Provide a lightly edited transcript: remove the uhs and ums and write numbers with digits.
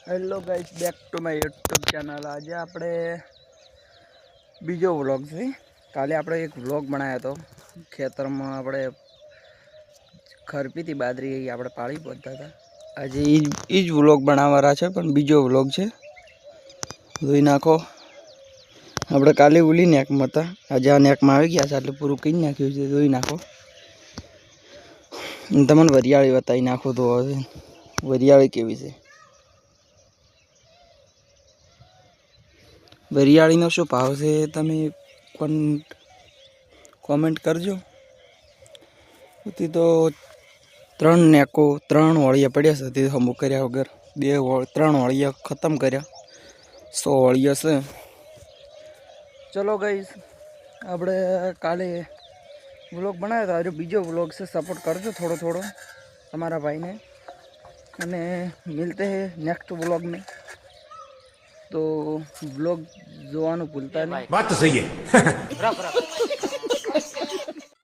Hello guys, back to my YouTube channel. આજે આપણે બીજો વ્લોગ છે। કાલે આપણે એક વ્લોગ બનાવ્યો હતો ખેતરમાં, આપણે ખરપી હતી બાજરી આપણે પાળી પહોંચતા હતા। આજે એ જ વ્લોગ બનાવવાના છે, પણ બીજો વ્લોગ છે, જોઈ નાખો। આપણે કાલે ઓલી નેકમાં હતા, આજે આ નેકમાં આવી ગયા છે, એટલે પૂરું કરી નાખ્યું છે, જોઈ નાખો। તમને વરિયાળી બતાવી નાખો તો હવે વરિયાળી કેવી છે। વરિયાળીનો શું ભાવ છે તમે પણ કોમેન્ટ કરજો। તે તો 3 નેકો 3 વાળિયા પડ્યા છે, તે હમું કર્યા વગર 3 વાળિયા ખતમ કર્યા, 100 વાળિયા છે। ચલો ગાઈસ, આપણે કાલે વ્લોગ બનાવ્યો હતો, આજે બીજો વ્લોગ છે, સપોર્ટ કરજો થોડો થોડો તમારા ભાઈને, અને મિલતે હે નેક્સ્ટ વ્લોગ में। तो ब्लॉग જોવાનું ભૂલતા નહીં। बात तो सही है।